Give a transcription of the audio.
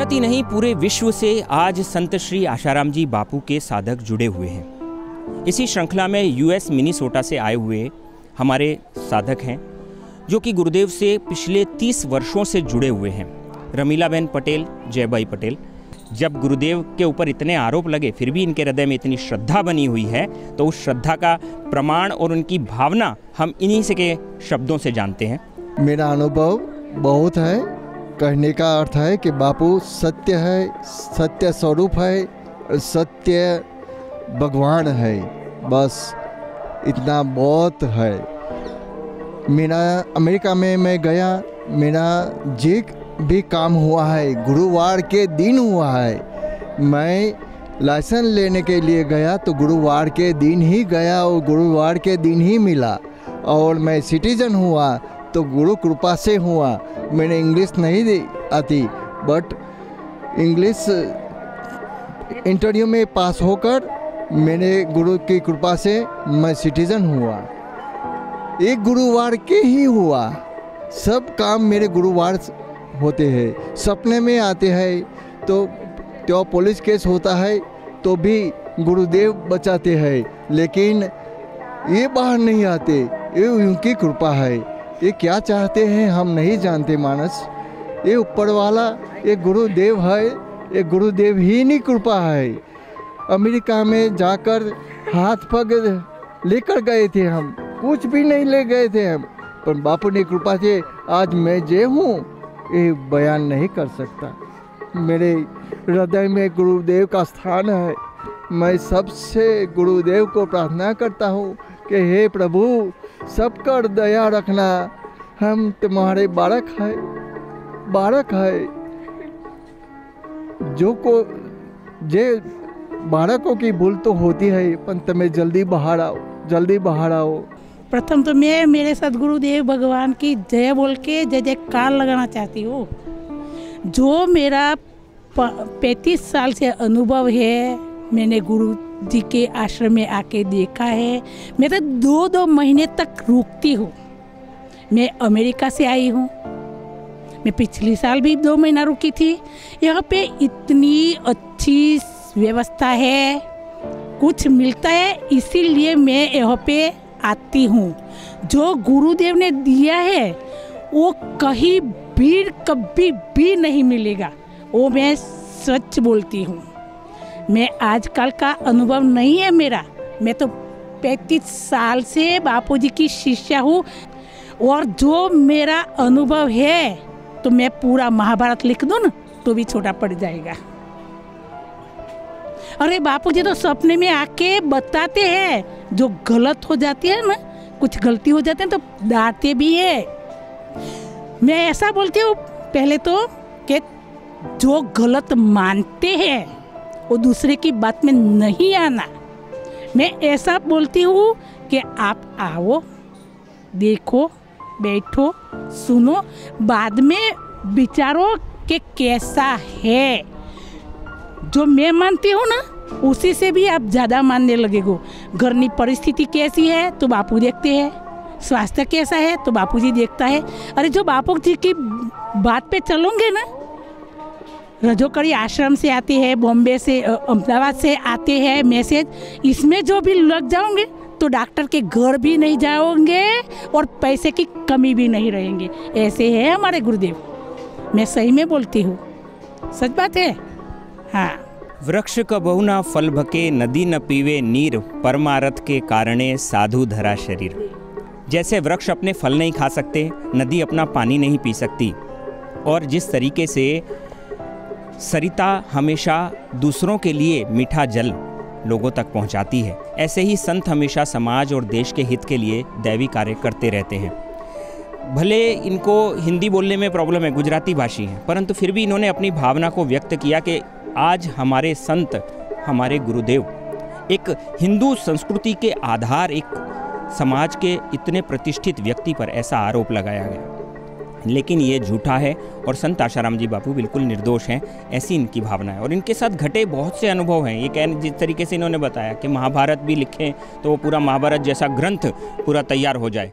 भारत ही नहीं पूरे विश्व से आज संत श्री आशाराम जी बापू के साधक जुड़े हुए हैं। इसी श्रृंखला में यूएस मिनीसोटा से आए हुए हमारे साधक हैं जो कि गुरुदेव से पिछले 30 वर्षों से जुड़े हुए हैं। रमीलाबेन पटेल, जयबाई पटेल। जब गुरुदेव के ऊपर इतने आरोप लगे फिर भी इनके हृदय में इतनी श्रद्धा बनी हुई है, तो उस श्रद्धा का प्रमाण और उनकी भावना हम इन्हीं से के शब्दों से जानते हैं। मेरा अनुभव बहुत है। कहने का अर्थ है कि बापू सत्य है, सत्य स्वरूप है, सत्य भगवान है। बस इतना बहुत है। मेरा अमेरिका में मैं गया, मेरा जी भी काम हुआ है, गुरुवार के दिन हुआ है। मैं लाइसेंस लेने के लिए गया तो गुरुवार के दिन ही गया और गुरुवार के दिन ही मिला। और मैं सिटीजन हुआ तो गुरु कृपा से हुआ। मैंने इंग्लिश नहीं आती, बट इंग्लिश इंटरव्यू में पास होकर मेरे गुरु की कृपा से मैं सिटीजन हुआ। एक गुरुवार के ही हुआ। सब काम मेरे गुरुवार होते हैं। सपने में आते हैं तो पुलिस केस होता है तो भी गुरुदेव बचाते हैं, लेकिन ये बाहर नहीं आते। ये उनकी कृपा है। ये क्या चाहते हैं हम नहीं जानते मानस। ये ऊपर वाला ये गुरुदेव है, ये गुरुदेव ही नहीं कृपा है। अमेरिका में जाकर हाथ पग लेकर गए थे, हम कुछ भी नहीं ले गए थे हम, पर बापू ने कृपा से आज मैं जे हूँ ये बयान नहीं कर सकता। मेरे हृदय में गुरुदेव का स्थान है। मैं सबसे गुरुदेव को प्रार्थना करता हूँ कि हे प्रभु सब कर दया रखना। हम तुम्हारे बालक है। जो को जे बालकों की भूल तो होती है, पर तुम्हें जल्दी बाहर आओ। प्रथम तो मैं मेरे सदगुरुदेव भगवान की जय बोल के जय जयकार लगाना चाहती हूँ। जो मेरा 35 साल से अनुभव है, मैंने गुरु जी के आश्रम में आके देखा है। मैं तो 2-2 महीने तक रुकती हूँ। मैं अमेरिका से आई हूँ। मैं पिछले साल भी 2 महीना रुकी थी। यहाँ पे इतनी अच्छी व्यवस्था है, कुछ मिलता है, इसीलिए मैं यहाँ पे आती हूँ। जो गुरुदेव ने दिया है वो कहीं भी कभी भी नहीं मिलेगा, वो मैं सच बोलती हूँ। मैं आजकल का अनुभव नहीं है मेरा। मैं तो 35 साल से बापूजी की शिष्या हूँ, और जो मेरा अनुभव है तो मैं पूरा महाभारत लिख दूँ ना तो भी छोटा पड़ जाएगा। अरे बापूजी तो सपने में आके बताते हैं, जो गलत हो जाती है ना, कुछ गलती हो जाते हैं तो डांटते भी है। मैं ऐसा बोलती हूँ पहले तो कि जो गलत मानते हैं वो दूसरे की बात में नहीं आना। मैं ऐसा बोलती हूँ कि आप आओ, देखो, बैठो, सुनो, बाद में विचारो कि कैसा है। जो मैं मानती हूँ ना उसी से भी आप ज़्यादा मानने लगेगो। घर की परिस्थिति कैसी है तो बापू देखते हैं, स्वास्थ्य कैसा है तो बापूजी देखता है। अरे जो बापू जी की बात पे चलोगे ना, रजोकड़ी आश्रम से आते हैं, बॉम्बे से, अहमदाबाद से आते हैं मैसेज, इसमें जो भी लग जाओगे तो डॉक्टर के घर भी नहीं जाओगे और पैसे की कमी भी नहीं रहेंगे। ऐसे है हमारे गुरुदेव। मैं सही में बोलती हूँ, सच बात है। हाँ। वृक्ष कबहु न फल भके, नदी न पीवे नीर, परमारथ के कारणे साधु धरा शरीर। जैसे वृक्ष अपने फल नहीं खा सकते, नदी अपना पानी नहीं पी सकती, और जिस तरीके से सरिता हमेशा दूसरों के लिए मीठा जल लोगों तक पहुंचाती है, ऐसे ही संत हमेशा समाज और देश के हित के लिए दैवी कार्य करते रहते हैं। भले इनको हिंदी बोलने में प्रॉब्लम है, गुजराती भाषी हैं, परंतु फिर भी इन्होंने अपनी भावना को व्यक्त किया कि आज हमारे संत, हमारे गुरुदेव एक हिंदू संस्कृति के आधार, एक समाज के इतने प्रतिष्ठित व्यक्ति पर ऐसा आरोप लगाया गया, लेकिन ये झूठा है और संत आशाराम जी बापू बिल्कुल निर्दोष हैं, ऐसी इनकी भावना है। और इनके साथ घटे बहुत से अनुभव हैं। ये जिस तरीके से इन्होंने बताया कि महाभारत भी लिखें तो वो पूरा महाभारत जैसा ग्रंथ पूरा तैयार हो जाए।